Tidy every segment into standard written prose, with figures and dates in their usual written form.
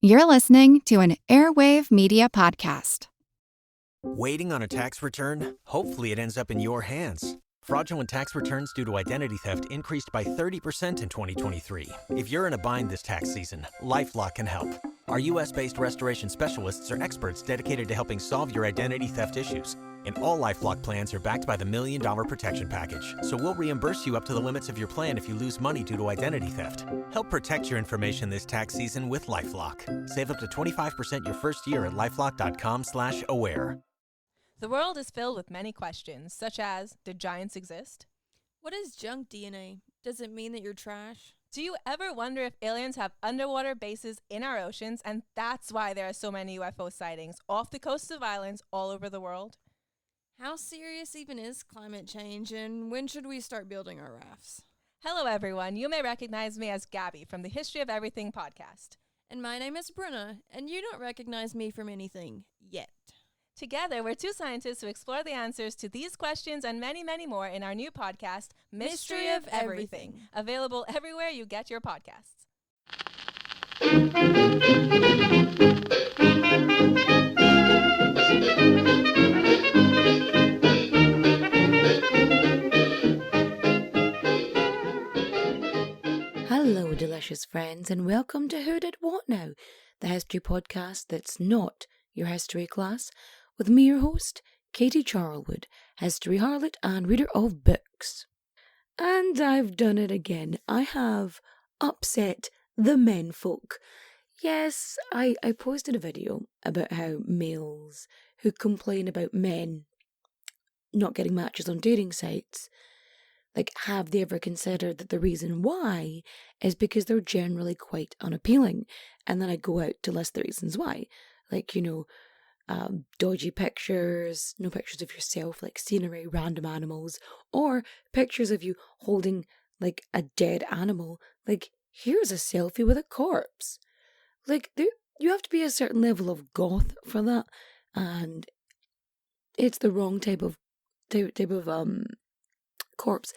You're listening to an Airwave Media Podcast. Waiting on a tax return? Hopefully it ends up in your hands. Fraudulent tax returns due to identity theft increased by 30% in 2023. If you're in a bind this tax season, LifeLock can help. Our U.S.-based restoration specialists are experts dedicated to helping solve your identity theft issues. And all LifeLock plans are backed by the $1 Million Protection Package. So we'll reimburse you up to the limits of your plan if you lose money due to identity theft. Help protect your information this tax season with LifeLock. Save up to 25% your first year at LifeLock.com/aware. The world is filled with many questions, such as, did giants exist? What is junk DNA? Does it mean that you're trash? Do you ever wonder if aliens have underwater bases in our oceans, and that's why there are so many UFO sightings off the coasts of islands all over the world? How serious even is climate change, and when should we start building our rafts? Hello, everyone. You may recognize me as Gabby from the History of Everything podcast. And my name is Bruna, and you don't recognize me from anything yet. Together, we're two scientists who explore the answers to these questions and many, many more in our new podcast, Mystery of Everything, available everywhere you get your podcasts. Hello, delicious friends, and welcome to Who Did What Now, the history podcast that's not your history class, with me, your host, Katie Charlwood, history harlot and reader of books. And I've done it again. I have upset the menfolk. Yes, I posted a video about how males who complain about men not getting matches on dating sites, have they ever considered that the reason why is because they're generally quite unappealing? And then I go out to list the reasons why. Dodgy pictures, no pictures of yourself, like scenery, random animals, or pictures of you holding, a dead animal. Here's a selfie with a corpse. You have to be a certain level of goth for that, and it's the wrong type of corpse.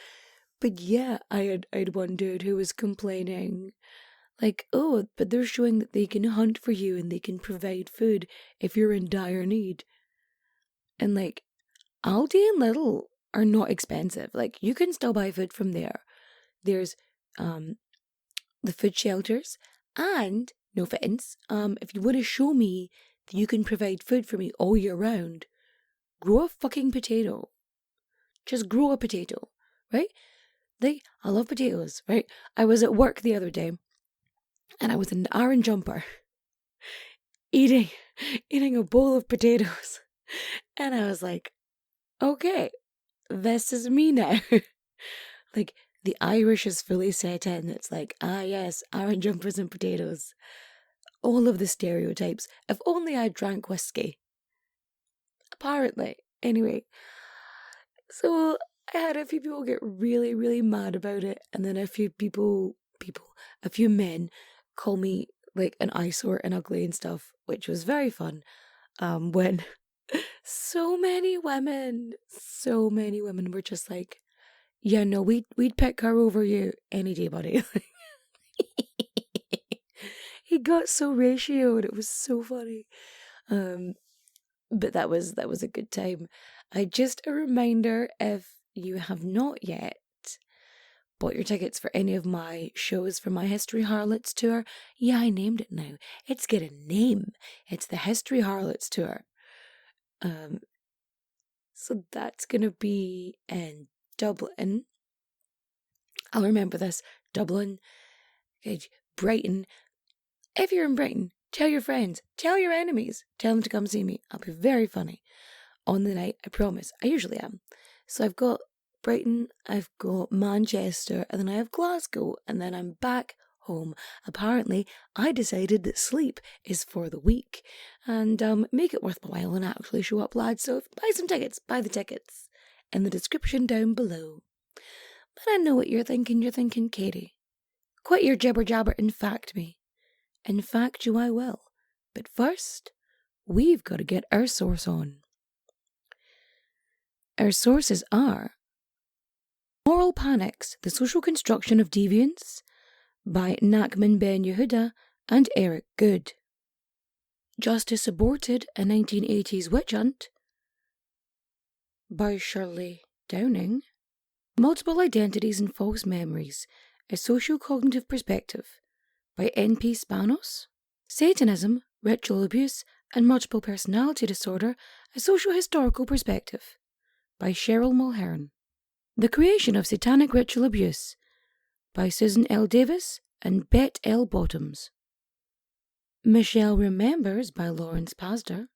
But yeah, I had one dude who was complaining, but they're showing that they can hunt for you and they can provide food if you're in dire need. And Aldi and Lidl are not expensive. You can still buy food from there. There's the food shelters, and no offense, if you want to show me that you can provide food for me all year round, grow a fucking potato. Just grow a potato, right? I love potatoes, right? I was at work the other day, and I was in an iron jumper, eating a bowl of potatoes, and I was like, okay, this is me now. The Irish is fully set in. It's yes, iron jumpers and potatoes. All of the stereotypes. If only I drank whiskey. Apparently. Anyway, so I had a few people get really, really mad about it, and then a few men call me an eyesore and ugly and stuff, which was very fun. When so many women were just yeah, no, we'd pick her over you any day, buddy. He got so ratioed, it was so funny. But that was a good time. Just a reminder, if you have not yet bought your tickets for any of my shows for my History Harlots tour, yeah, I named it now. It's got a name. It's the History Harlots tour. So that's gonna be in Dublin. I'll remember this. Dublin, Brighton. If you're in Brighton, tell your friends, tell your enemies, tell them to come see me. I'll be very funny on the night, I promise. I usually am. So I've got Brighton, I've got Manchester, and then I have Glasgow, and then I'm back home. Apparently, I decided that sleep is for the weak, and make it worth my while and actually show up, lads. So buy some tickets, buy the tickets in the description down below. But I know what you're thinking, Katie. Quit your jibber jabber and fact me. In fact you I will. But first, we've got to get our source on. Our sources are Moral Panics, The Social Construction of Deviance by Nachman Ben Yehuda and Eric Good. Justice Aborted, a 1980s Witch Hunt by Shirley Downing. Multiple Identities and False Memories, a Socio-Cognitive Perspective by N.P. Spanos. Satanism, Ritual Abuse, and Multiple Personality Disorder, a Socio-Historical Perspective by Cheryl Mulhern. The Creation of Satanic Ritual Abuse by Susan L. Davis and Bet L. Bottoms. Michelle Remembers by Lawrence Pasdar.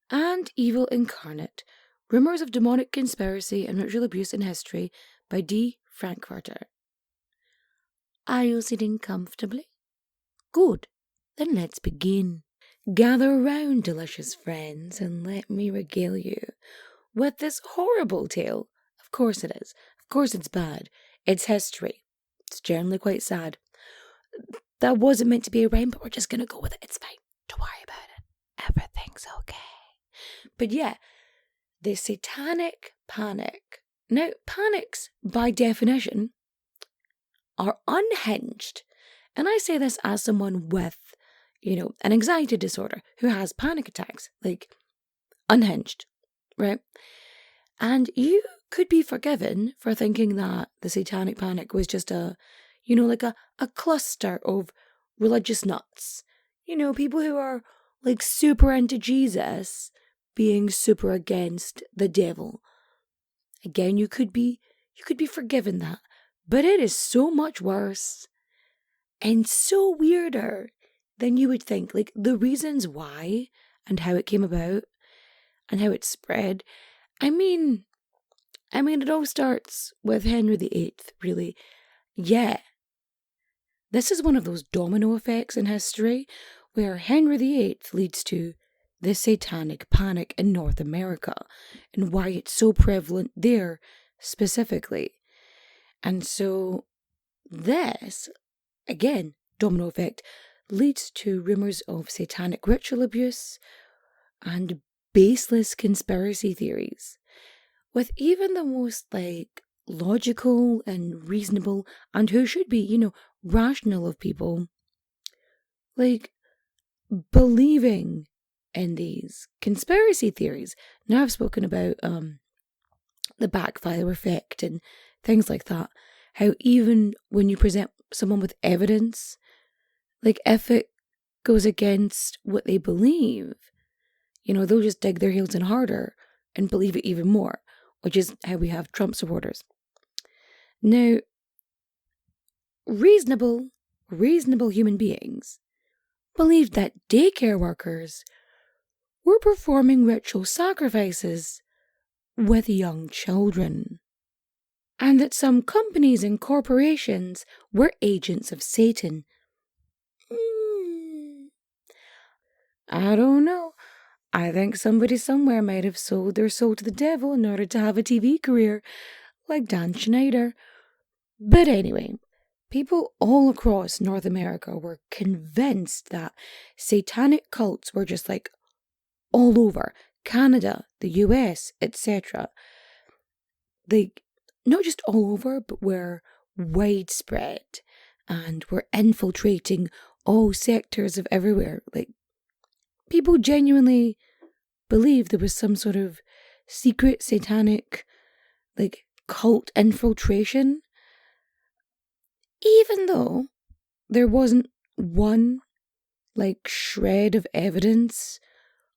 And Evil Incarnate, Rumors of Demonic Conspiracy and Ritual Abuse in History by D. Frankfurter. Are you sitting comfortably? Good. Then let's begin. Gather round, delicious friends, and let me regale you with this horrible tale. Of course it is. Of course it's bad. It's history. It's generally quite sad. That wasn't meant to be a rhyme, but we're just going to go with it. It's fine. Don't worry about it. Everything's okay. But yeah, the Satanic Panic. Now, panics, by definition, are unhinged. And I say this as someone with, an anxiety disorder who has panic attacks. Like, unhinged, right? And you could be forgiven for thinking that the Satanic Panic was just a cluster of religious nuts. People who are like super into Jesus being super against the devil. Again, you could be forgiven that. But it is so much worse and so weirder than you would think. Like the reasons why and how it came about and how it spread. I mean, it all starts with Henry VIII, really. Yeah. This is one of those domino effects in history where Henry VIII leads to the Satanic Panic in North America and why it's so prevalent there specifically. And so this, again, domino effect, leads to rumours of satanic ritual abuse and baseless conspiracy theories, with even the most logical and reasonable and who should be, rational of people, believing in these conspiracy theories. Now I've spoken about the backfire effect and things like that, how even when you present someone with evidence, if it goes against what they believe, they'll just dig their heels in harder and believe it even more, which is how we have Trump supporters. Now, reasonable human beings believed that daycare workers were performing ritual sacrifices with young children, and that some companies and corporations were agents of Satan. I don't know. I think somebody somewhere might have sold their soul to the devil in order to have a TV career, like Dan Schneider. But anyway, people all across North America were convinced that satanic cults were just all over Canada, the US, etc. Not just all over, but were widespread and were infiltrating all sectors of everywhere. People genuinely believed there was some sort of secret satanic cult infiltration, even though there wasn't one shred of evidence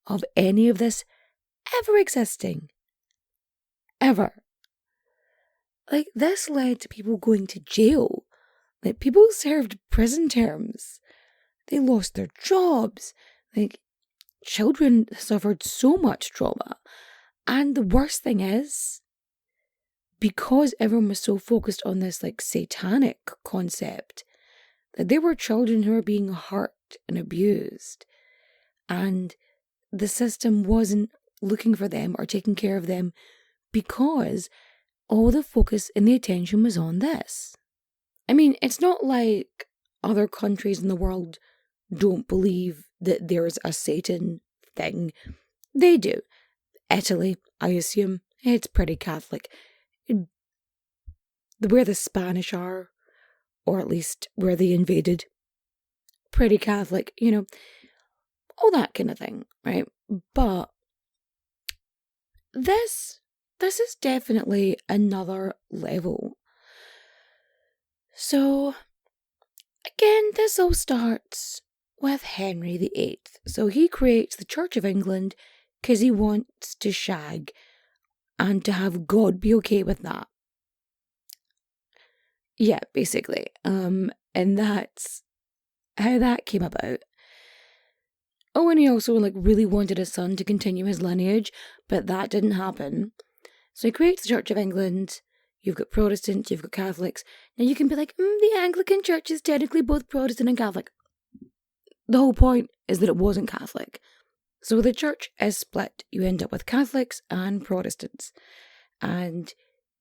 of any of this ever existing. Ever. This led to people going to jail. People served prison terms. They lost their jobs. Children suffered so much trauma. And the worst thing is, because everyone was so focused on this satanic concept, that there were children who were being hurt and abused. And the system wasn't looking for them or taking care of them because all the focus and the attention was on this. I mean, it's not like other countries in the world don't believe that there's a Satan thing. They do. Italy, I assume, it's pretty Catholic. Where the Spanish are, or at least where they invaded, pretty Catholic, all that kind of thing, right? But this is definitely another level. So, again, this all starts with Henry VIII. So he creates the Church of England because he wants to shag and to have God be okay with that. Yeah, basically. And that's how that came about. Oh, and he also really wanted his son to continue his lineage, but that didn't happen. So he creates the Church of England. You've got Protestants, you've got Catholics. Now you can be like, the Anglican Church is technically both Protestant and Catholic. The whole point is that it wasn't Catholic. So the church is split. You end up with Catholics and Protestants. And,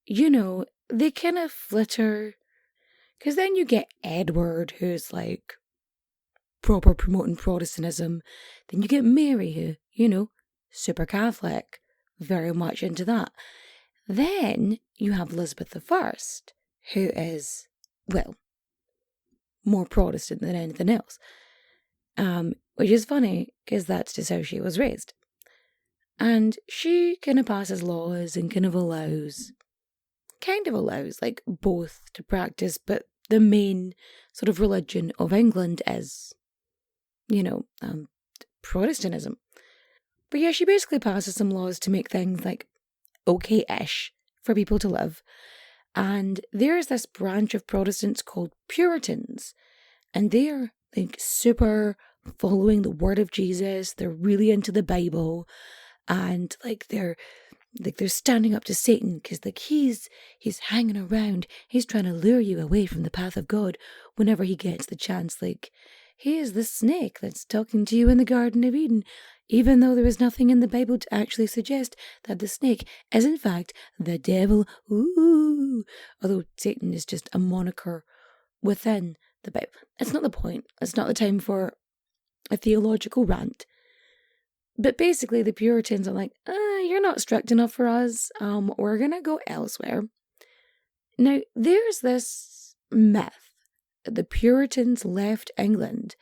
they kind of flitter. Because then you get Edward, who's proper promoting Protestantism. Then you get Mary, who, super Catholic, very much into that. Then you have Elizabeth I, who is, more Protestant than anything else. Which is funny, because that's just how she was raised. And she kind of passes laws and kind of allows, both to practice, but the main sort of religion of England is, Protestantism. But yeah, she basically passes some laws to make things okay-ish for people to live. And there's this branch of Protestants called Puritans. And they're super following the word of Jesus. They're really into the Bible. And they're standing up to Satan because he's hanging around. He's trying to lure you away from the path of God whenever he gets the chance. He is the snake that's talking to you in the Garden of Eden, even though there is nothing in the Bible to actually suggest that the snake is in fact the devil. Ooh. Although Satan is just a moniker within the Bible. It's not the point. It's not the time for a theological rant. But basically the Puritans are you're not strict enough for us. We're going to go elsewhere. Now, there's this myth that the Puritans left England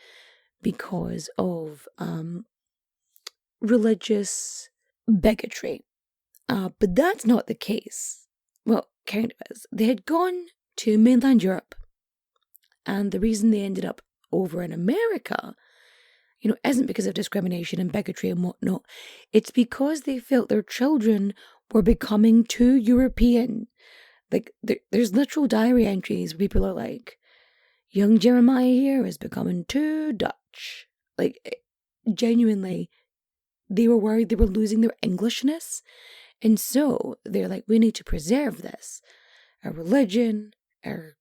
because of religious bigotry. But that's not the case. Well, kind of is. They had gone to mainland Europe. And the reason they ended up over in America, isn't because of discrimination and bigotry and whatnot. It's because they felt their children were becoming too European. There's literal diary entries where people are young Jeremiah here is becoming too Dutch. Genuinely, they were worried they were losing their Englishness. And so they're we need to preserve this. Our religion, our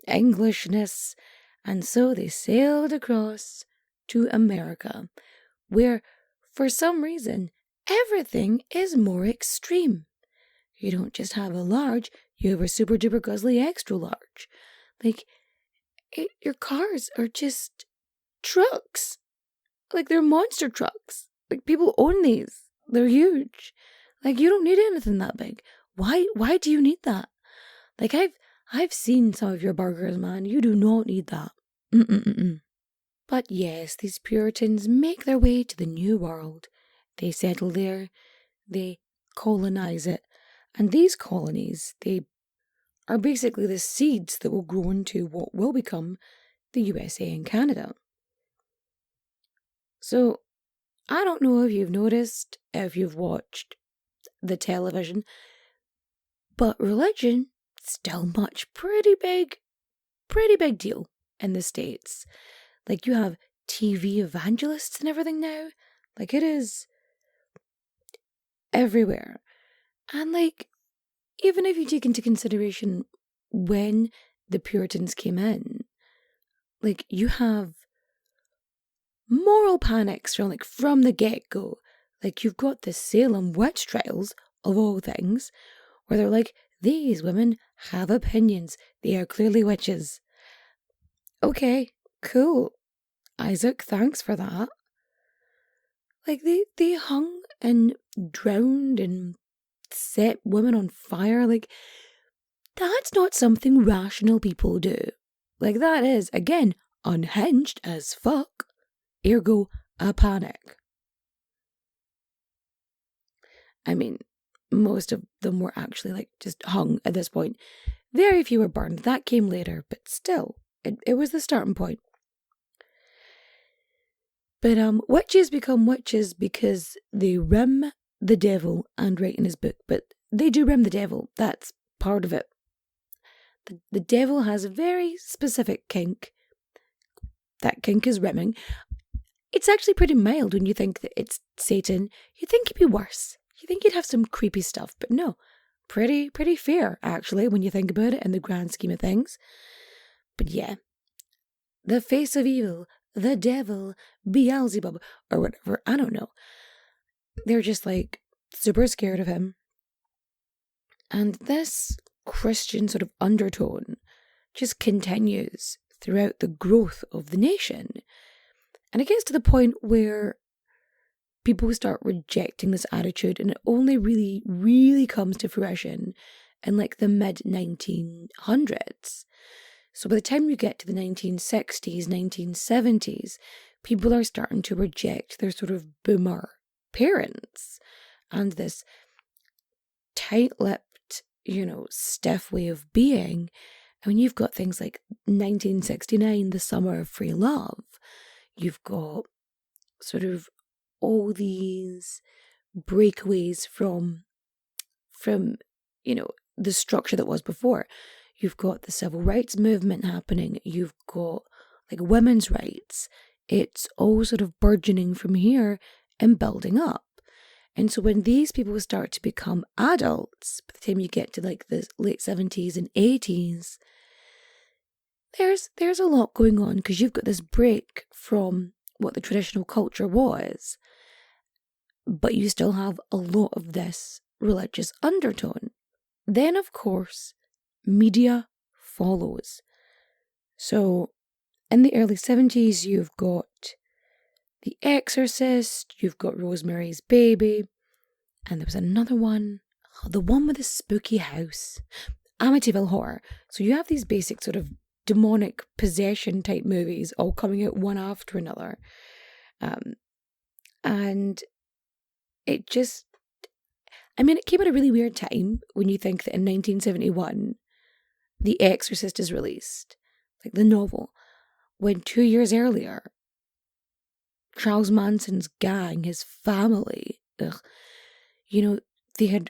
Englishness. And so they sailed across to America, where, for some reason, everything is more extreme. You don't just have a large, you have a super duper guzzly extra large. Your cars are just trucks. They're monster trucks. People own these. They're huge. You don't need anything that big. Why do you need that? I've seen some of your burgers, man. You do not need that. But yes, these Puritans make their way to the New World. They settle there. They colonize it. And these colonies, they are basically the seeds that will grow into what will become the USA and Canada. So, I don't know if you've noticed, if you've watched the television, but religion still pretty big deal in the States. You have TV evangelists and everything now. It is everywhere. And even if you take into consideration when the Puritans came in, you have moral panics from the get-go. You've got the Salem witch trials, of all things, where they're these women have opinions. They are clearly witches. Okay, cool. Isaac, thanks for that. They hung and drowned and set women on fire. That's not something rational people do. That is, again, unhinged as fuck. Ergo, a panic. I mean, most of them were actually like just hung at this point. Very few were burned. That came later, but still, it was the starting point. But witches become witches because they rim the devil and write in his book. But they do rim the devil. That's part of it. The devil has a very specific kink. That kink is rimming. It's actually pretty mild when you think that it's Satan. You'd think it'd be worse. You think you'd have some creepy stuff, but no. Pretty fair, actually, when you think about it in the grand scheme of things. But yeah, the face of evil, the devil, Beelzebub, or whatever, I don't know. They're just like super scared of him. And this Christian sort of undertone just continues throughout the growth of the nation. And it gets to the point where people start rejecting this attitude, and it only really comes to fruition in like the mid-1900s. So by the time you get to the 1960s, 1970s, people are starting to reject their sort of boomer parents and this tight-lipped, stiff way of being. I mean, you've got things like 1969, the Summer of Free Love. You've got sort of all these breakaways from the structure that was before. You've got the civil rights movement happening. You've got like women's rights. It's all sort of burgeoning from here and building up. And so when these people start to become adults, by the time you get to like the late 70s and 80s, there's a lot going on, because you've got this break from what the traditional culture was, but you still have a lot of this religious undertone. Then, of course, media follows. So, in the early 70s, you've got The Exorcist, you've got Rosemary's Baby, and there was another one, the one with the spooky house, Amityville Horror. So you have these basic sort of demonic possession type movies all coming out one after another. And it just, it came at a really weird time when you think that in 1971, The Exorcist is released, like the novel, when 2 years earlier, Charles Manson's gang, his family, they had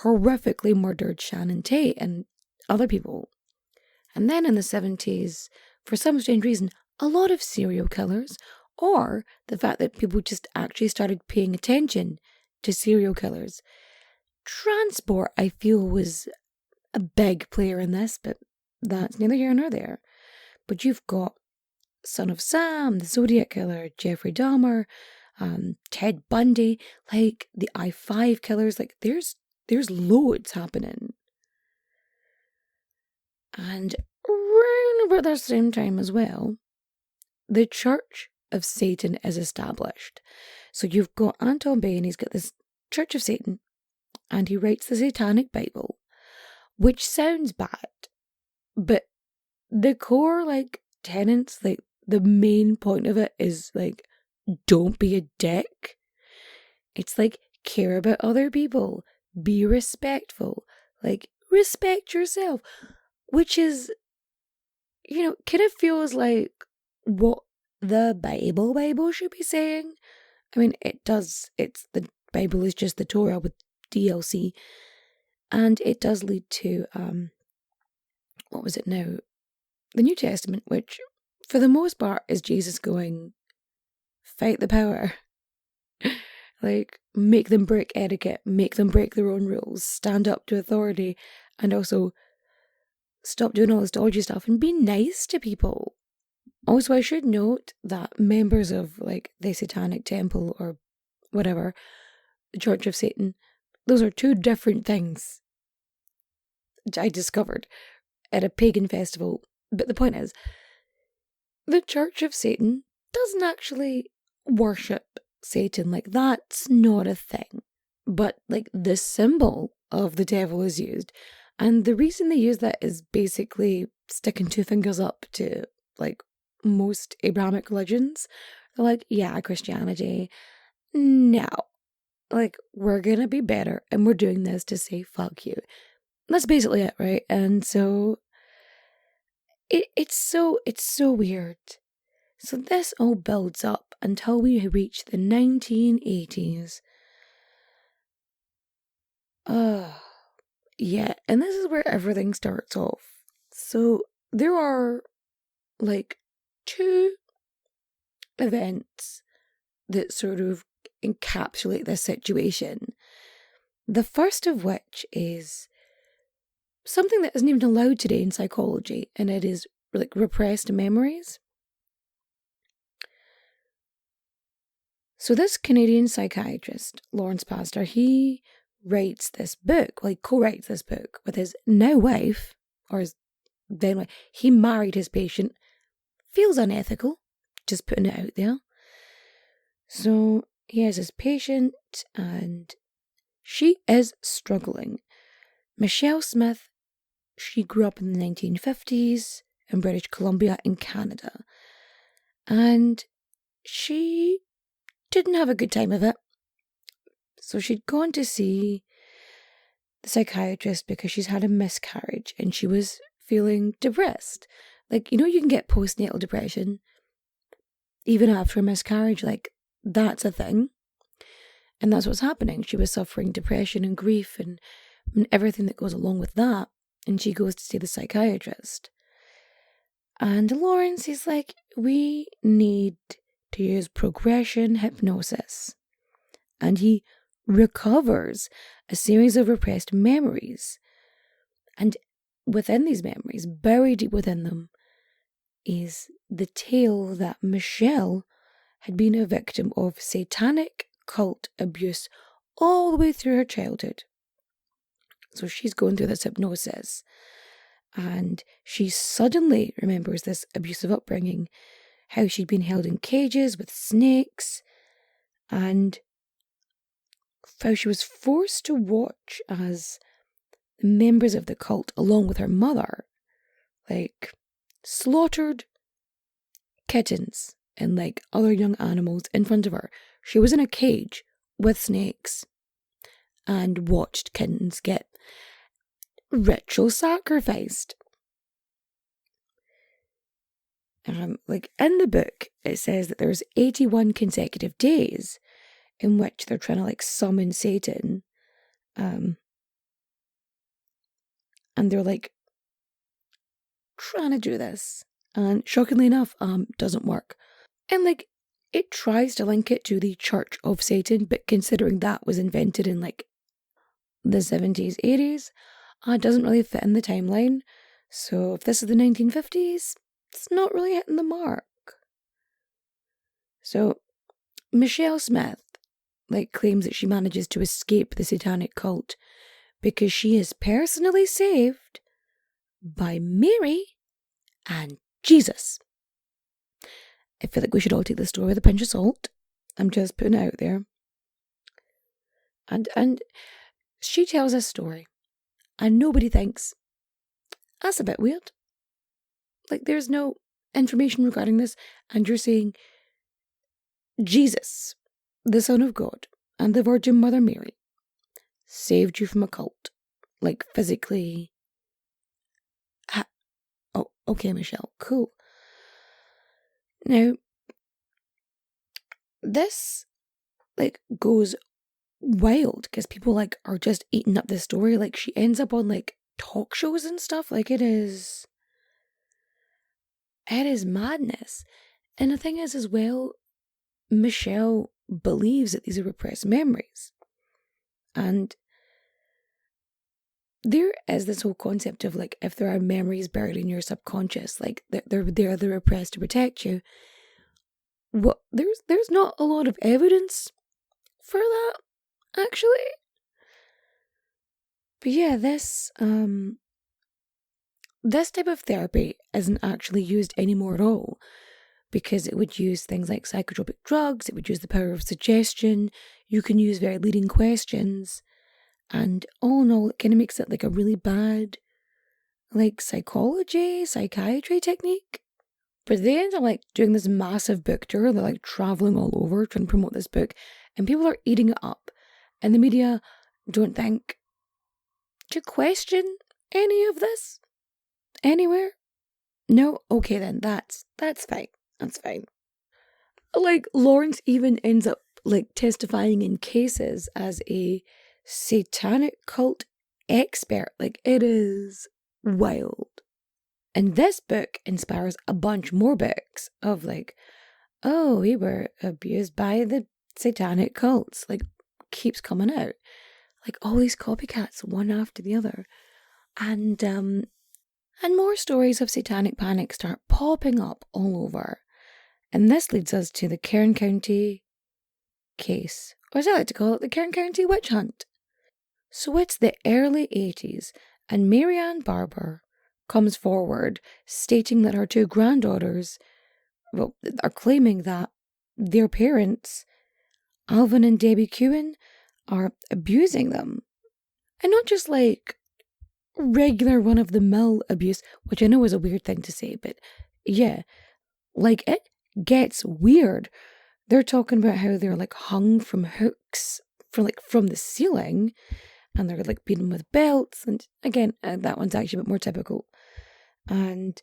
horrifically murdered Shannon Tate and other people. And then in the 70s, for some strange reason, a lot of serial killers, or the fact that people just actually started paying attention to serial killers. Transport, I feel, was a big player in this, but that's neither here nor there. But you've got Son of Sam, the Zodiac Killer, Jeffrey Dahmer, Ted Bundy, like the I-5 killers. Like there's loads happening. And around about the same time as well, the Church of Satan is established. So you've got Anton Bay, and he's got this Church of Satan, and he writes the Satanic Bible, which sounds bad, but the core tenets, the main point of it is don't be a dick. It's care about other people, be respectful, respect yourself, which is, kind of feels like what the Bible should be saying. I mean, it does. The Bible is just the Torah with DLC, and it does lead to what was it now? The New Testament, which for the most part is Jesus going, fight the power, make them break etiquette, make them break their own rules, stand up to authority, and also stop doing all this dodgy stuff and be nice to people. Also, I should note that members of the Satanic Temple or whatever, the Church of Satan, those are two different things, which I discovered at a pagan festival. But the point is, the Church of Satan doesn't actually worship Satan. That's not a thing. But the symbol of the devil is used. And the reason they use that is basically sticking two fingers up to most Abrahamic religions. They're like, yeah, Christianity. No. Like, we're gonna be better, and we're doing this to say fuck you. That's basically it, right? And so it's so weird. So this all builds up until we reach the 1980s. Yeah, and this is where everything starts off. So there are like two events that sort of encapsulate this situation. The first of which is something that isn't even allowed today in psychology, and it is like repressed memories. So this Canadian psychiatrist, Lawrence Pastor, he writes this book, co-writes this book with his now wife, or his then wife. He married his patient. Feels unethical, just putting it out there. So he has his patient, and she is struggling. Michelle Smith, she grew up in the 1950s in British Columbia in Canada. And she didn't have a good time of it. So she'd gone to see the psychiatrist because she's had a miscarriage and she was feeling depressed. Like, you can get postnatal depression even after a miscarriage. Like, that's a thing. And that's what's happening. She was suffering depression and grief and everything that goes along with that. And she goes to see the psychiatrist. And Lawrence is like, we need to use progression hypnosis. And he recovers a series of repressed memories. And within these memories, buried deep within them, is the tale that Michelle had been a victim of satanic cult abuse all the way through her childhood. So she's going through this hypnosis, and she suddenly remembers this abusive upbringing, how she'd been held in cages with snakes, and how she was forced to watch as members of the cult, along with her mother, slaughtered kittens and other young animals in front of her. She was in a cage with snakes and watched kittens get ritual sacrificed. In the book, it says that there's 81 consecutive days in which they're trying to summon Satan, and they're trying to do this, and shockingly enough, doesn't work. And it tries to link it to the Church of Satan, but considering that was invented in the 70s, 80s, it doesn't really fit in the timeline. So if this is the 1950s, it's not really hitting the mark. So Michelle Smith claims that she manages to escape the satanic cult because she is personally saved by Mary and Jesus. I feel like we should all take this story with a pinch of salt. I'm just putting it out there. And she tells this story, and nobody thinks, that's a bit weird. There's no information regarding this, and you're saying Jesus, the Son of God, and the Virgin Mother Mary saved you from a cult. Physically. Oh, okay, Michelle, cool. Now, this, goes wild, because people, are just eating up this story. She ends up on, talk shows and stuff. It is madness. And the thing is, as well, Michelle believes that these are repressed memories. And there is this whole concept of if there are memories buried in your subconscious, they're repressed to protect you. There's not a lot of evidence for that, actually. But yeah, this type of therapy isn't actually used anymore at all, because it would use things like psychotropic drugs, it would use the power of suggestion, you can use very leading questions, and all in all, it kind of makes it a really bad, psychology, psychiatry technique. But they end up like doing this massive book tour. They're like traveling all over trying to promote this book, and people are eating it up. And the media don't think to question any of this anywhere. No, okay then, that's fine. That's fine. Like, Lawrence even ends up like testifying in cases as a satanic cult expert. Like, it is wild. And this book inspires a bunch more books of like, oh, we were abused by the satanic cults. Like, keeps coming out. Like, all these copycats, one after the other. And more stories of satanic panic start popping up all over. And this leads us to the Cairn County case, or as I like to call it, the Cairn County witch hunt. So it's the early 80s, and Marianne Barber comes forward stating that her two granddaughters, well, are claiming that their parents, Alvin and Debbie Kewen, are abusing them. And not just like regular run-of-the-mill abuse, which I know is a weird thing to say, but yeah, like it gets weird. They're talking about how they're like hung from hooks from the ceiling, and they're like beaten with belts, and again, that one's actually a bit more typical. And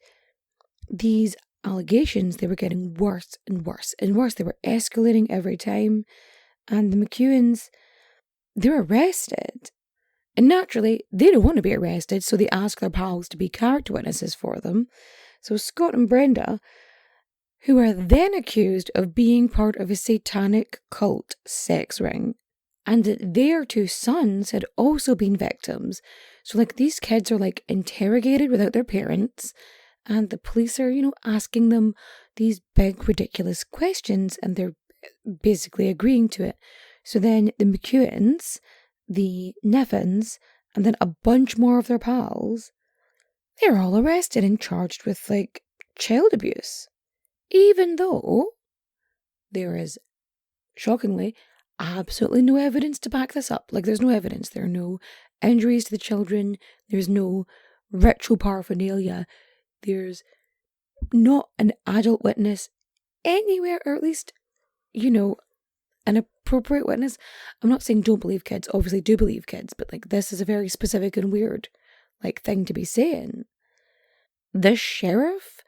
these allegations, they were getting worse and worse and worse. They were escalating every time, and the McEwens, they're arrested. And naturally, they don't want to be arrested, so they ask their pals to be character witnesses for them. So Scott and Brenda, who are then accused of being part of a satanic cult sex ring, and that their two sons had also been victims. So like these kids are like interrogated without their parents, and the police are, asking them these big ridiculous questions, and they're basically agreeing to it. So then the McEwens, the Neffens, and then a bunch more of their pals, they're all arrested and charged with like child abuse. Even though there is, shockingly, absolutely no evidence to back this up. Like, there's no evidence. There are no injuries to the children. There's no ritual paraphernalia. There's not an adult witness anywhere, or at least, an appropriate witness. I'm not saying don't believe kids. Obviously, do believe kids. But, like, this is a very specific and weird, thing to be saying. The sheriff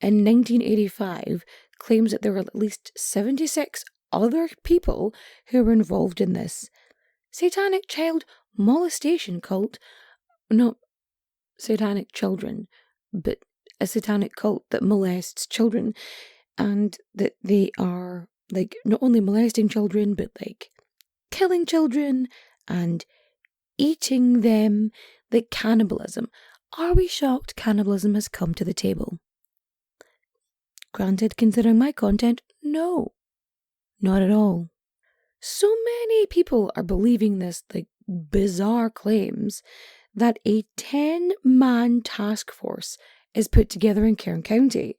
in 1985 claims that there were at least 76 other people who were involved in this satanic child molestation cult. Not satanic children, but a satanic cult that molests children. And that they are, not only molesting children, but, killing children and eating them. Cannibalism. Are we shocked cannibalism has come to the table? Granted, considering my content, no. Not at all. So many people are believing this, bizarre claims that a 10-man task force is put together in Cairn County.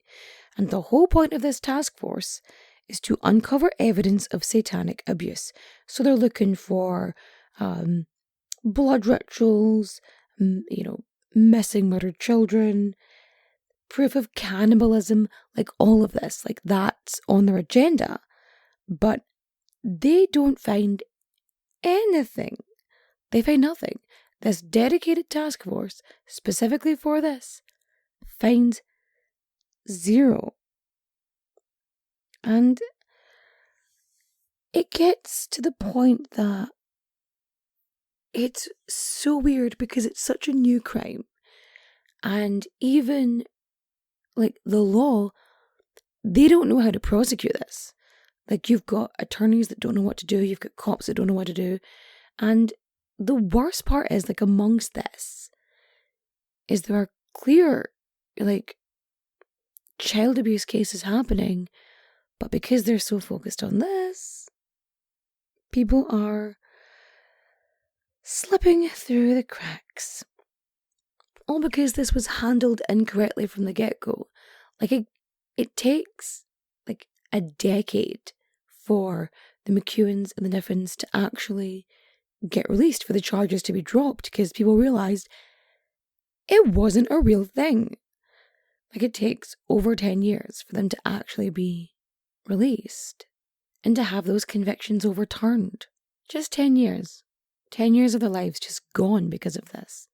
And the whole point of this task force is to uncover evidence of satanic abuse. So they're looking for blood rituals, missing murdered children, proof of cannibalism, all of this, that's on their agenda. But they don't find anything. They find nothing. This dedicated task force, specifically for this, finds zero. And it gets to the point that it's so weird because it's such a new crime. And even, the law, they don't know how to prosecute this. You've got attorneys that don't know what to do, you've got cops that don't know what to do. And the worst part is, amongst this, is there are clear, child abuse cases happening, but because they're so focused on this, people are slipping through the cracks. All because this was handled incorrectly from the get-go. It takes, a decade for the McEwens and the Neffens to actually get released, for the charges to be dropped, because people realised it wasn't a real thing. Like, it takes over 10 years for them to actually be released and to have those convictions overturned. Just 10 years. 10 years of their lives just gone because of this.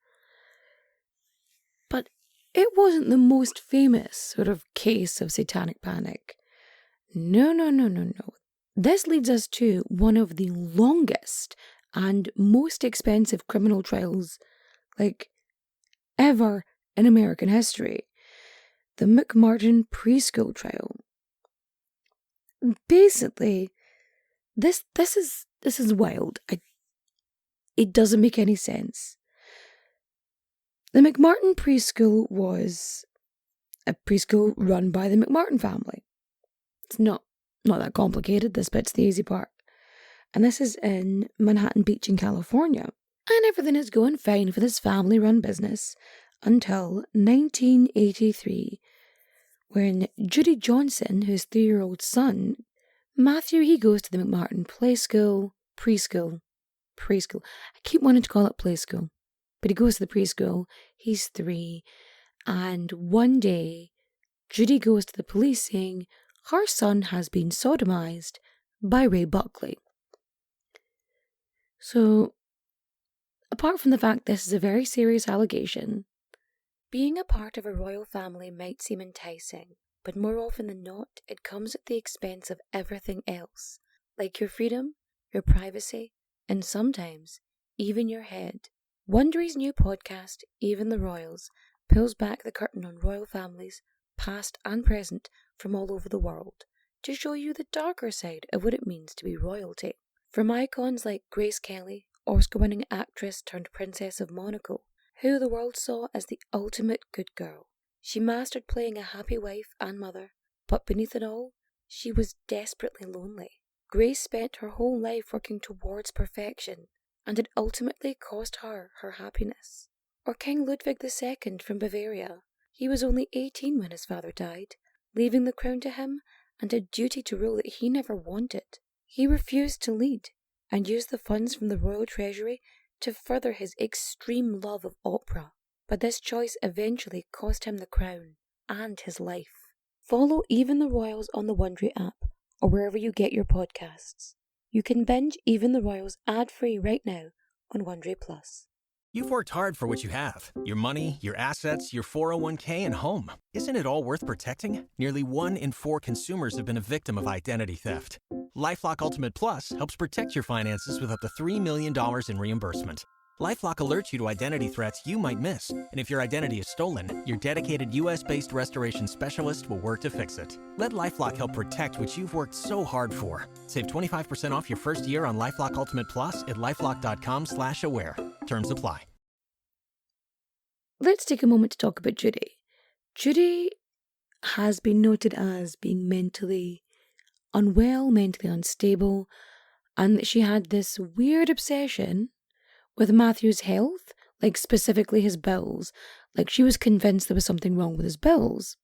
But it wasn't the most famous sort of case of satanic panic. No. This leads us to one of the longest and most expensive criminal trials, like, ever in American history. The McMartin preschool trial. Basically, this is wild. It doesn't make any sense. The McMartin preschool was a preschool run by the McMartin family. It's not that complicated. This bit's the easy part. And this is in Manhattan Beach in California. And everything is going fine for this family-run business until 1983, when Judy Johnson, whose 3-year-old son, Matthew, he goes to the McMartin preschool. I keep wanting to call it play school, but he goes to the preschool. He's 3, and one day, Judy goes to the police saying her son has been sodomized by Ray Buckley. So, apart from the fact this is a very serious allegation, being a part of a royal family might seem enticing, but more often than not, it comes at the expense of everything else, like your freedom, your privacy, and sometimes even your head. Wondery's new podcast, Even the Royals, pulls back the curtain on royal families, past and present, from all over the world, to show you the darker side of what it means to be royalty. From icons like Grace Kelly, Oscar-winning actress turned Princess of Monaco, who the world saw as the ultimate good girl. She mastered playing a happy wife and mother, but beneath it all, she was desperately lonely. Grace spent her whole life working towards perfection, and it ultimately cost her her happiness. Or King Ludwig II from Bavaria. He was only 18 when his father died, leaving the crown to him and a duty to rule that he never wanted. He refused to lead, and used the funds from the royal treasury to further his extreme love of opera. But this choice eventually cost him the crown and his life. Follow Even the Royals on the Wondery app or wherever you get your podcasts. You can binge Even the Royals ad-free right now on Wondery Plus. You've worked hard for what you have. Your money, your assets, your 401k, and home. Isn't it all worth protecting? Nearly 1 in 4 consumers have been a victim of identity theft. LifeLock Ultimate Plus helps protect your finances with up to $3 million in reimbursement. LifeLock alerts you to identity threats you might miss. And if your identity is stolen, your dedicated U.S.-based restoration specialist will work to fix it. Let LifeLock help protect what you've worked so hard for. Save 25% off your first year on LifeLock Ultimate Plus at LifeLock.com/aware. Terms apply. Let's take a moment to talk about Judy. Judy has been noted as being mentally unwell, mentally unstable, and that she had this weird obsession with Matthew's health, like specifically his bowels. Like, she was convinced there was something wrong with his bowels.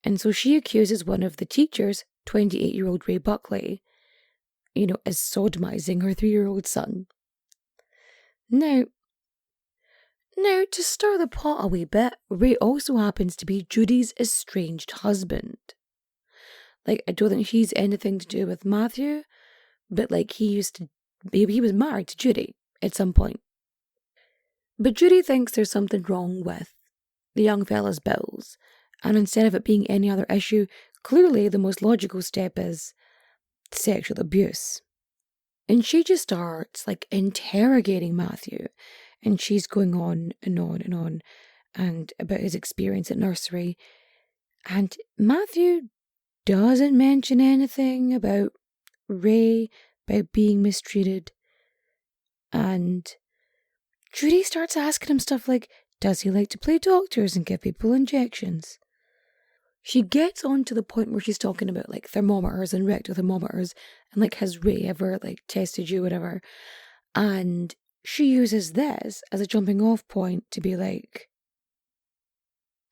And so she accuses one of the teachers, 28-year-old Ray Buckley, as sodomizing her 3-year-old son. Now, to stir the pot a wee bit, Ray also happens to be Judy's estranged husband. Like, I don't think he's anything to do with Matthew, but like, he was married to Judy at some point. But Judy thinks there's something wrong with the young fella's bowels, and instead of it being any other issue, clearly the most logical step is sexual abuse. And she just starts, like, interrogating Matthew, and she's going on and on and on, and about his experience at nursery, and Matthew doesn't mention anything about Ray, about being mistreated. And Judy starts asking him stuff like, does he like to play doctors and give people injections? She gets on to the point where she's talking about, like, thermometers and rectal thermometers, and, like, has Ray ever, like, tested you, whatever. And she uses this as a jumping off point to be like,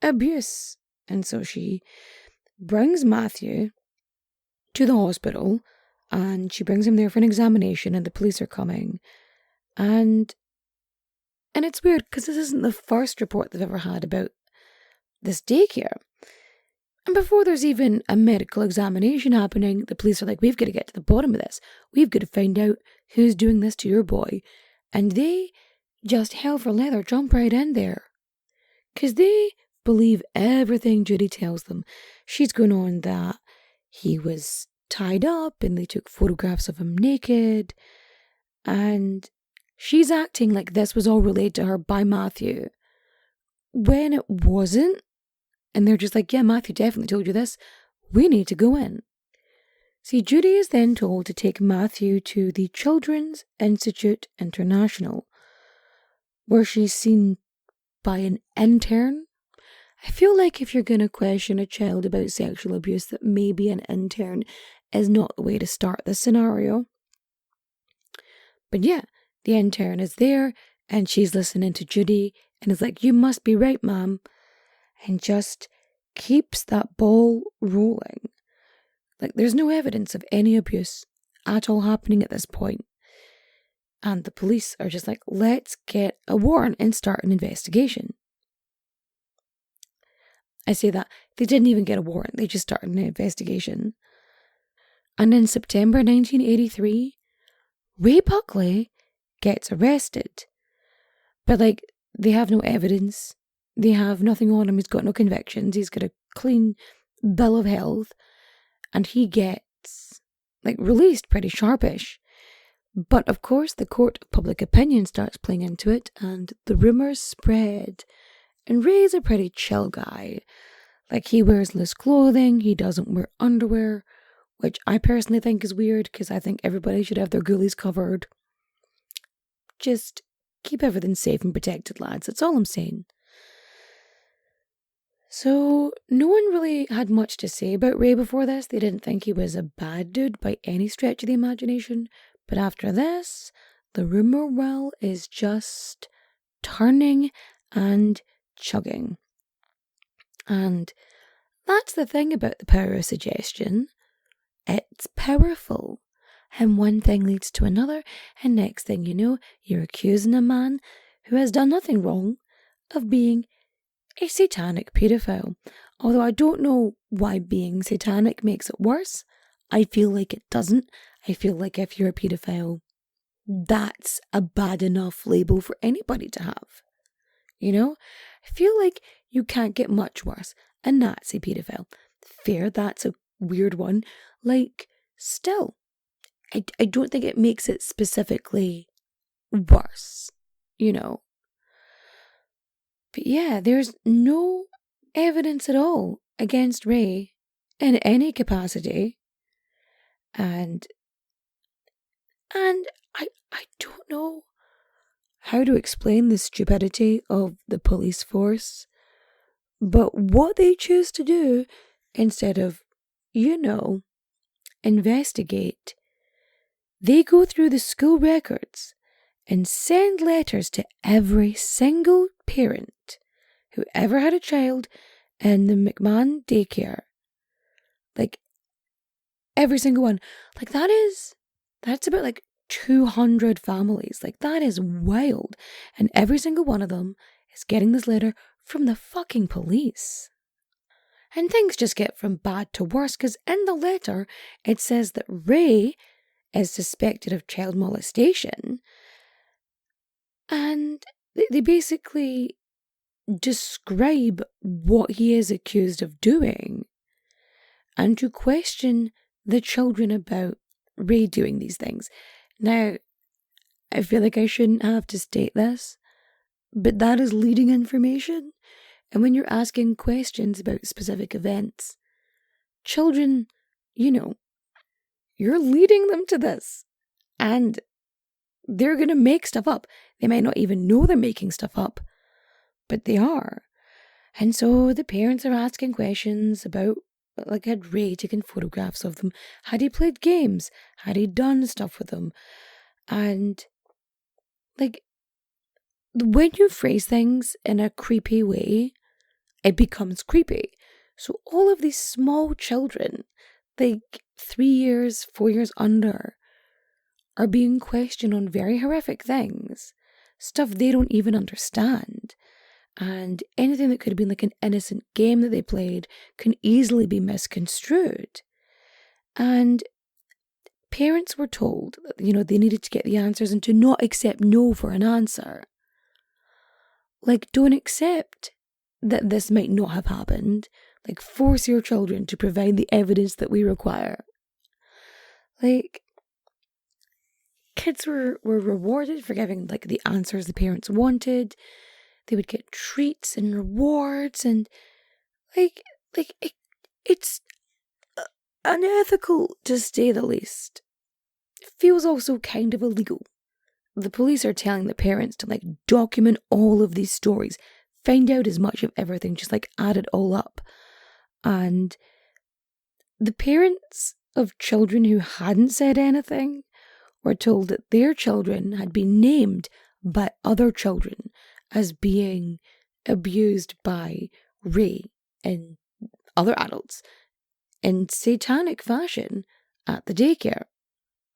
abuse. And so she brings Matthew to the hospital, and she brings him there for an examination, and the police are coming. And it's weird because this isn't the first report they've ever had about this daycare. And before there's even a medical examination happening, the police are like, we've got to get to the bottom of this. We've got to find out who's doing this to your boy. And they just hell for leather jump right in there. Because they believe everything Judy tells them. She's going on that he was tied up and they took photographs of him naked. And she's acting like this was all relayed to her by Matthew, when it wasn't. And they're just like, yeah, Matthew definitely told you this. We need to go in. See, Judy is then told to take Matthew to the Children's Institute International, where she's seen by an intern. I feel like if you're going to question a child about sexual abuse, that maybe an intern is not the way to start this scenario. But yeah, the intern is there and she's listening to Judy and is like, you must be right, ma'am. And just keeps that ball rolling. Like, there's no evidence of any abuse at all happening at this point. And the police are just like, let's get a warrant and start an investigation. I say that, they didn't even get a warrant, they just started an investigation. And in September 1983, Ray Buckley gets arrested. But like, they have no evidence. They have nothing on him. He's got no convictions. He's got a clean bill of health. And he gets, like, released pretty sharpish. But, of course, the court of public opinion starts playing into it. And the rumours spread. And Ray's a pretty chill guy. Like, he wears loose clothing. He doesn't wear underwear. Which I personally think is weird. Because I think everybody should have their ghoulies covered. Just keep everything safe and protected, lads. That's all I'm saying. So, no one really had much to say about Ray before this. They didn't think he was a bad dude by any stretch of the imagination. But after this, the rumour well is just turning and chugging. And that's the thing about the power of suggestion. It's powerful. And one thing leads to another, and next thing you know, you're accusing a man who has done nothing wrong of being a satanic paedophile. Although I don't know why being satanic makes it worse. I feel like it doesn't. I feel like if you're a paedophile, that's a bad enough label for anybody to have. You know? I feel like you can't get much worse. A Nazi paedophile. Fair, that's a weird one. Like, still, I don't think it makes it specifically worse. You know? But yeah, there's no evidence at all against Ray in any capacity. And I don't know how to explain the stupidity of the police force. But what they choose to do, instead of, you know, investigate, they go through the school records and send letters to every single parent who ever had a child in the McMahon daycare. Like, every single one. Like, that's about like 200 families. Like, that is wild. And every single one of them is getting this letter from the fucking police. And things just get from bad to worse, because in the letter, it says that Ray is suspected of child molestation. And they basically describe what he is accused of doing and to question the children about Ray doing these things. Now, I feel like I shouldn't have to state this, but that is leading information. And when you're asking questions about specific events, children, you know, you're leading them to this. And they're going to make stuff up. They might not even know they're making stuff up, but they are. And so the parents are asking questions about, like, had Ray taken photographs of them? Had he played games? Had he done stuff with them? And, like, when you phrase things in a creepy way, it becomes creepy. So all of these small children, like 3 years, 4 years under, are being questioned on very horrific things, stuff they don't even understand. And anything that could have been like an innocent game that they played can easily be misconstrued. And parents were told that, they needed to get the answers and to not accept no for an answer. Like, don't accept that this might not have happened. Like, force your children to provide the evidence that we require. Like, kids were rewarded for giving, like, the answers the parents wanted. They would get treats and rewards, and, it's unethical, to say the least. It feels also kind of illegal. The police are telling the parents to, like, document all of these stories, find out as much of everything, just, like, add it all up. And the parents of children who hadn't said anything were told that their children had been named by other children as being abused by Ray and other adults in satanic fashion at the daycare.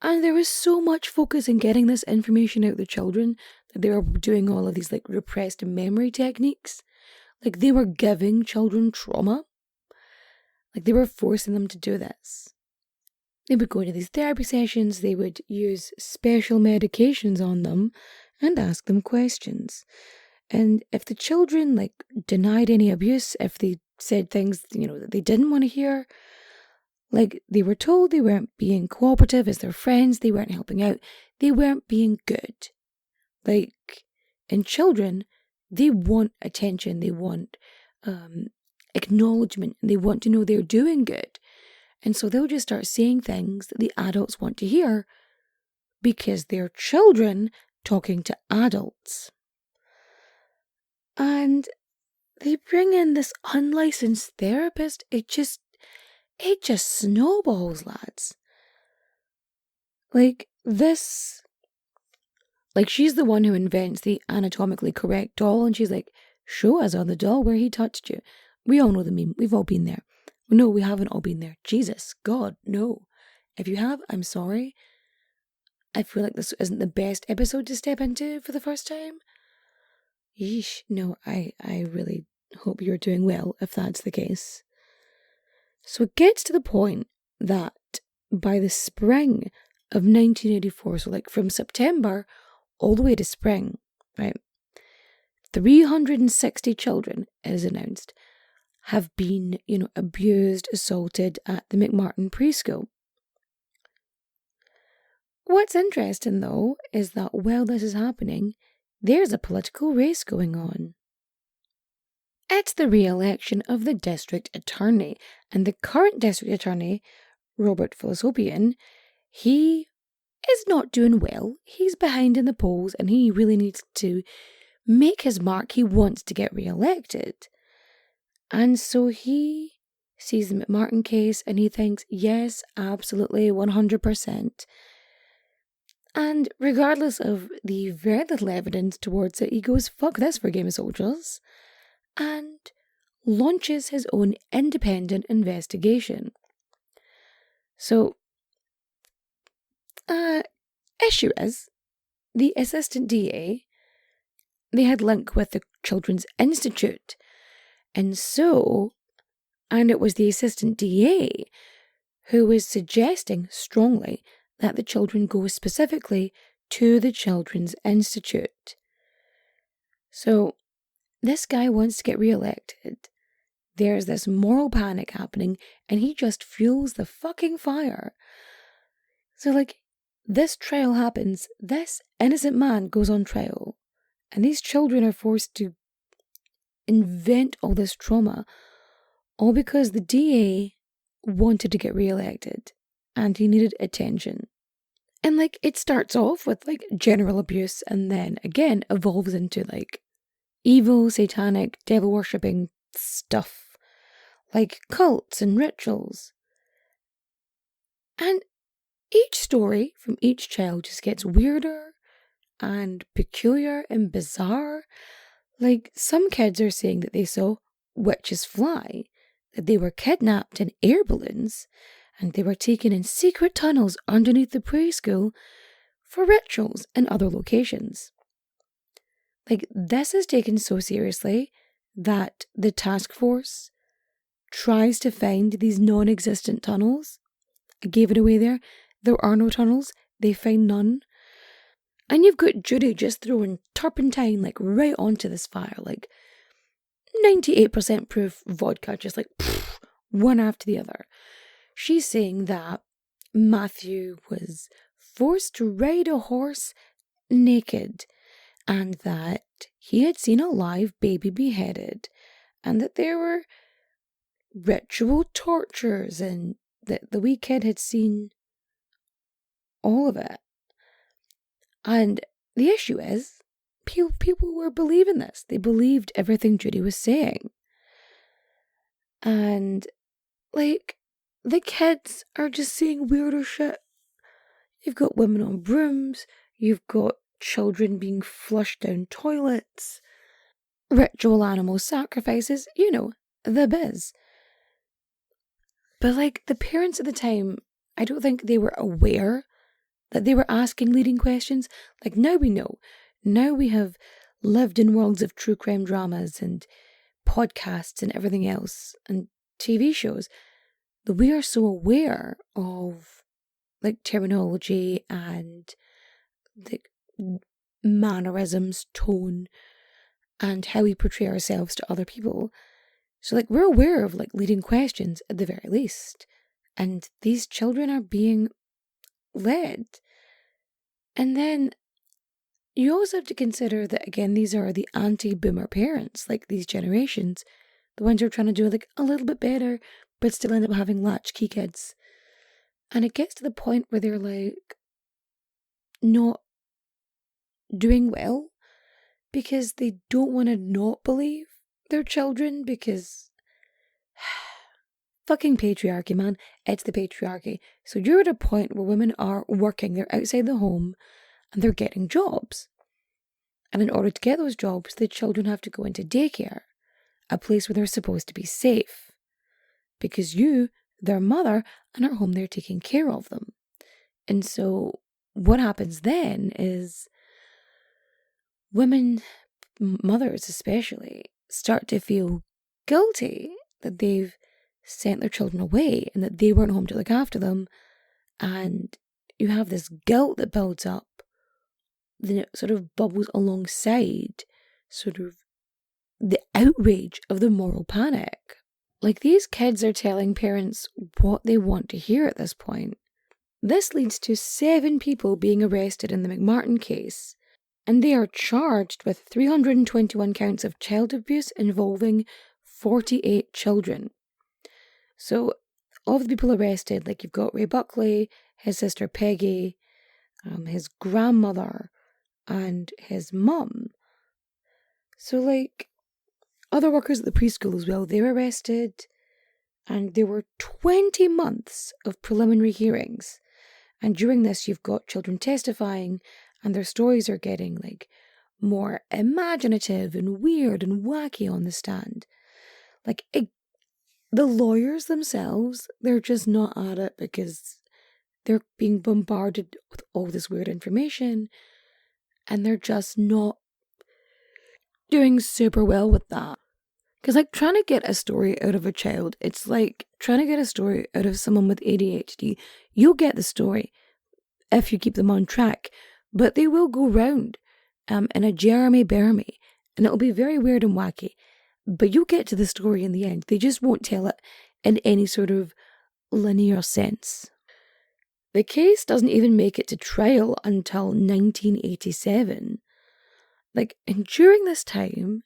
And there was so much focus in getting this information out to the children that they were doing all of these, like, repressed memory techniques. Like, they were giving children trauma. Like, they were forcing them to do this. They would go into these therapy sessions, they would use special medications on them and ask them questions. And if the children, like, denied any abuse, if they said things, that they didn't want to hear, like, they were told they weren't being cooperative as their friends, they weren't helping out, they weren't being good. Like, in children, they want attention, they want acknowledgement, and they want to know they're doing good. And so they'll just start saying things that the adults want to hear because they're children talking to adults. And they bring in this unlicensed therapist. It just snowballs, lads. Like, she's the one who invents the anatomically correct doll, and she's like, show us on the doll where he touched you. We all know the meme. We've all been there. No, we haven't all been there. Jesus, God, no. If you have, I'm sorry. I feel like this isn't the best episode to step into for the first time. Yeesh, no, I really hope you're doing well if that's the case. So it gets to the point that by the spring of 1984, so like from September all the way to spring, right, 360 children, it is announced, have been, abused, assaulted at the McMartin preschool. What's interesting, though, is that while this is happening, there's a political race going on. It's the re-election of the district attorney, and the current district attorney, Robert Philosopian, he is not doing well. He's behind in the polls, and he really needs to make his mark. He wants to get re-elected. And so he sees the McMartin case and he thinks, yes, absolutely, 100%. And regardless of the very little evidence towards it, he goes, fuck this for a game of soldiers, and launches his own independent investigation. So, issue is, the assistant DA, they had link with the Children's Institute. And it was the assistant DA who was suggesting strongly that the children go specifically to the Children's Institute. So this guy wants to get re-elected. There's this moral panic happening, and he just fuels the fucking fire. So, like, this trial happens, this innocent man goes on trial, and these children are forced to invent all this trauma, all because the DA wanted to get re-elected and he needed attention. And like, it starts off with like general abuse and then again evolves into like evil, satanic, devil worshipping stuff, like cults and rituals. And each story from each child just gets weirder and peculiar and bizarre. Like, some kids are saying that they saw witches fly, that they were kidnapped in air balloons, and they were taken in secret tunnels underneath the preschool for rituals in other locations. Like, this is taken so seriously that the task force tries to find these non-existent tunnels. I gave it away there. There are no tunnels. They find none. And you've got Judy just throwing turpentine, like, right onto this fire. Like, 98% proof vodka, just like, one after the other. She's saying that Matthew was forced to ride a horse naked, and that he had seen a live baby beheaded, and that there were ritual tortures, and that the wee kid had seen all of it. And the issue is, people were believing this. They believed everything Judy was saying. And, like, the kids are just saying weirder shit. You've got women on brooms. You've got children being flushed down toilets. Ritual animal sacrifices. You know, the biz. But, like, the parents at the time, I don't think they were aware that they were asking leading questions. Like, now we know. Now we have lived in worlds of true crime dramas and podcasts and everything else and TV shows that we are so aware of, like, terminology and the mannerisms, tone, and how we portray ourselves to other people. So, like, we're aware of, like, leading questions at the very least. And these children are being led. And then you also have to consider that, again, these are the anti-boomer parents, like these generations, the ones who are trying to do, like, a little bit better, but still end up having latchkey kids. And it gets to the point where they're, like, not doing well because they don't want to not believe their children, because fucking patriarchy, man. It's the patriarchy. So you're at a point where women are working, they're outside the home, and they're getting jobs. And in order to get those jobs, the children have to go into daycare, a place where they're supposed to be safe, because you, their mother, and are home there taking care of them. And so what happens then is women, mothers especially, start to feel guilty that they've sent their children away and that they weren't home to look after them. And you have this guilt that builds up, then it sort of bubbles alongside sort of the outrage of the moral panic. Like, these kids are telling parents what they want to hear at this point. This leads to 7 people being arrested in the McMartin case, and they are charged with 321 counts of child abuse involving 48 children. So, of the people arrested, like, you've got Ray Buckley, his sister Peggy, his grandmother, and his mum. So, like, other workers at the preschool as well, they were arrested, and there were 20 months of preliminary hearings. And during this, you've got children testifying, and their stories are getting, like, more imaginative and weird and wacky on the stand. Like, the lawyers themselves, they're just not at it because they're being bombarded with all this weird information, and they're just not doing super well with that. Because, like, trying to get a story out of a child, it's like trying to get a story out of someone with ADHD. You'll get the story if you keep them on track, but they will go round in a Jeremy Bermy, and it'll be very weird and wacky. But you'll get to the story in the end. They just won't tell it in any sort of linear sense. The case doesn't even make it to trial until 1987. Like, and during this time,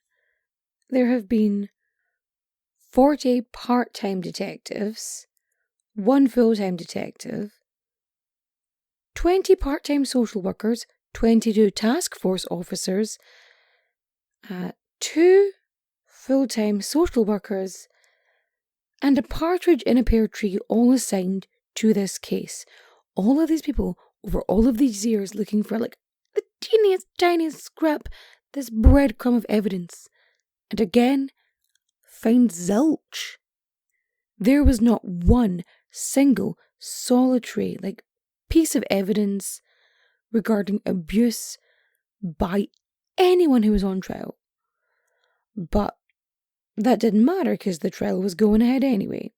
there have been 40 part-time detectives, 1 full-time detective, 20 part-time social workers, 22 task force officers, 2 full-time social workers, and a partridge in a pear tree all assigned to this case. All of these people, over all of these years, looking for, like, the teeniest, tiniest scrap, this breadcrumb of evidence. And again, find zilch. There was not one single solitary, like, piece of evidence regarding abuse by anyone who was on trial. But that didn't matter because the trial was going ahead anyway.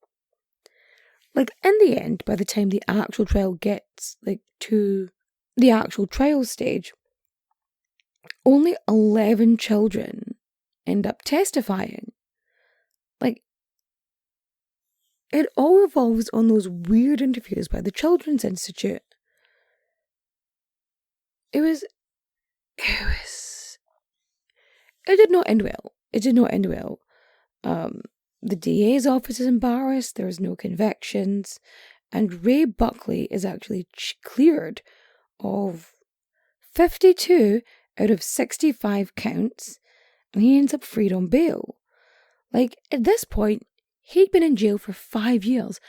Like, in the end, by the time the actual trial gets, like, to the actual trial stage, only 11 children end up testifying. Like, it all revolves on those weird interviews by the Children's Institute. It did not end well. It did not end well. The DA's office is embarrassed, there is no convictions, and Ray Buckley is actually cleared of 52 out of 65 counts, and he ends up freed on bail. Like, at this point, he'd been in jail for 5 years.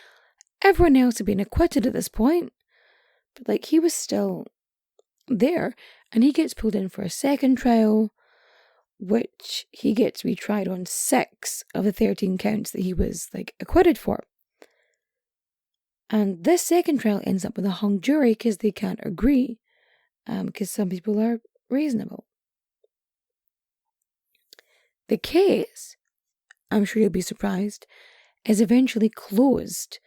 Everyone else had been acquitted at this point, but, like, he was still there, and he gets pulled in for a second trial, which he gets retried on 6 of the 13 counts that he was, like, acquitted for. And this second trial ends up with a hung jury because they can't agree, because some people are reasonable. The case, I'm sure you'll be surprised, is eventually closed,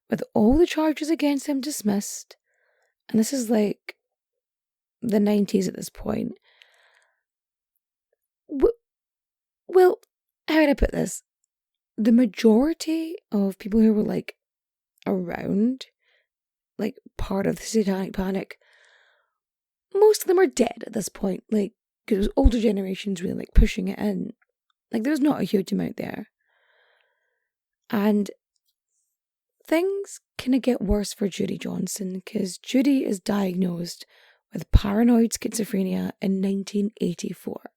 with all the charges against him dismissed. And this is like the 90s at this point. Well, how would I put this? The majority of people who were, like, around, like, part of the Satanic Panic, most of them are dead at this point, like, because older generations really, like, pushing it in. Like, there's not a huge amount there. And things kind of get worse for Judy Johnson, because Judy is diagnosed with paranoid schizophrenia in 1984.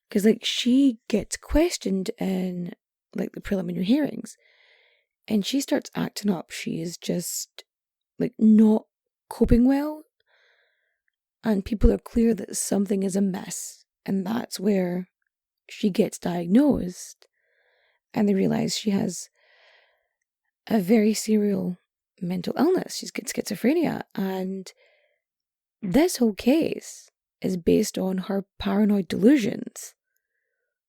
Because, like, she gets questioned in, like, the preliminary hearings, and she starts acting up. She is just, like, not coping well, and people are clear that something is amiss, and that's where she gets diagnosed, and they realize she has a very serious mental illness. She's got schizophrenia, and this whole case is based on her paranoid delusions.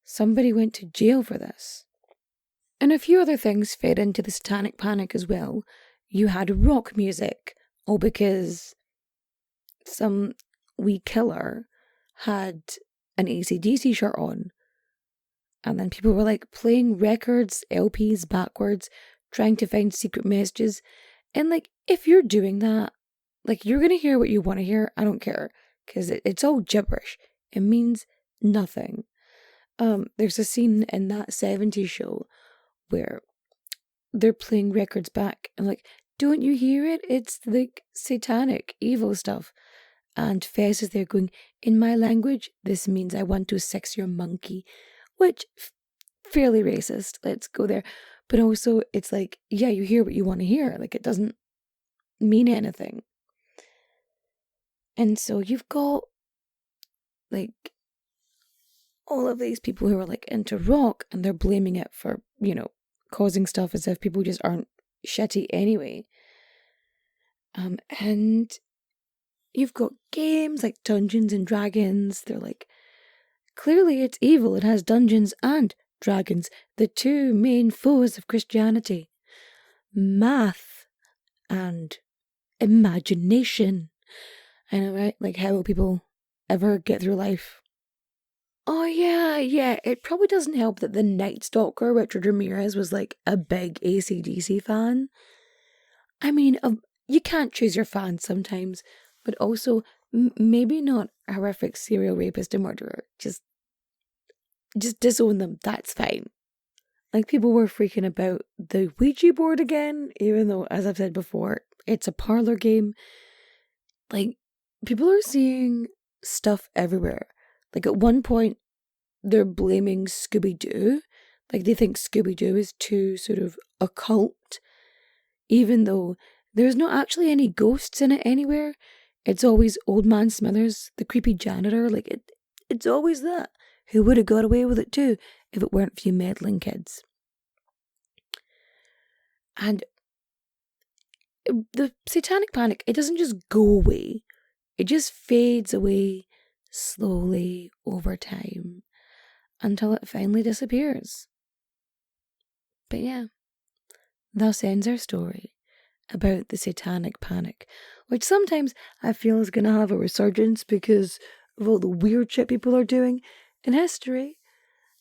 Somebody went to jail for this. And a few other things fed into the Satanic Panic as well. You had rock music, all because some wee killer had an AC/DC shirt on. And then people were, like, playing records, LPs backwards, trying to find secret messages. And, like, if you're doing that, like, you're going to hear what you want to hear. I don't care. Because it's all gibberish. It means nothing. There's a scene in that 70s show where they're playing records back and, like, don't you hear it? It's, like, satanic, evil stuff. And Fez is there going, in my language, this means I want to sex your monkey. Which, fairly racist, let's go there. But also, it's like, yeah, you hear what you want to hear. Like, it doesn't mean anything. And so you've got, like, all of these people who are, like, into rock, and they're blaming it for, you know, causing stuff as if people just aren't shitty anyway. And you've got games like Dungeons and Dragons. They're like, clearly it's evil. It has dungeons and dragons, the two main foes of Christianity. Math and imagination. I know, right? Like, how will people ever get through life? Oh, yeah. It probably doesn't help that the Night Stalker, Richard Ramirez, was, like, a big AC/DC fan. I mean, you can't choose your fans sometimes, but also, maybe not a horrific serial rapist and murderer. Just disown them. That's fine. Like, people were freaking about the Ouija board again, even though, as I've said before, it's a parlor game. Like, people are seeing stuff everywhere. Like, at one point, they're blaming Scooby-Doo. Like, they think Scooby-Doo is too sort of occult, even though there's not actually any ghosts in it anywhere. It's always Old Man Smithers, the creepy janitor. Like, it's always that. Who would have got away with it too if it weren't for you meddling kids? And the Satanic Panic, it doesn't just go away. It just fades away slowly over time until it finally disappears. But yeah, thus ends our story about the Satanic Panic, which sometimes I feel is going to have a resurgence because of all the weird shit people are doing in history.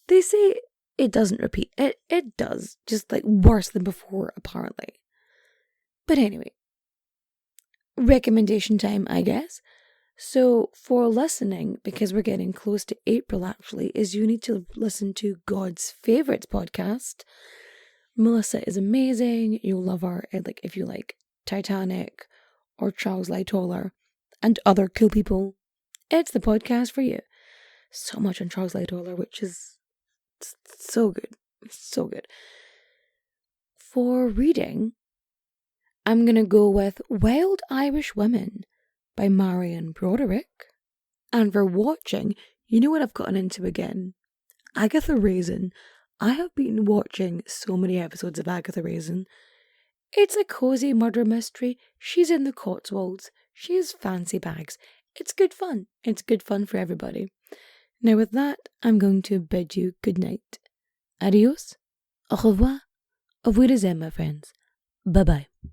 They say it doesn't repeat. It does, just like worse than before, apparently. But anyway, recommendation time, I guess. So for listening, because we're getting close to April actually, is you need to listen to God's Favourites podcast. Melissa is amazing. You'll love her. Like if you like Titanic or Charles Lightoller and other cool people, it's the podcast for you. So much on Charles Lightoller, which is so good. So good. For reading, I'm going to go with Wild Irish Women by Marion Broderick. And for watching, you know what I've gotten into again? Agatha Raisin. I have been watching so many episodes of Agatha Raisin. It's a cozy murder mystery. She's in the Cotswolds. She has fancy bags. It's good fun. It's good fun for everybody. Now with that, I'm going to bid you good night. Adios. Au revoir. Auf Wiedersehen, my friends. Bye-bye.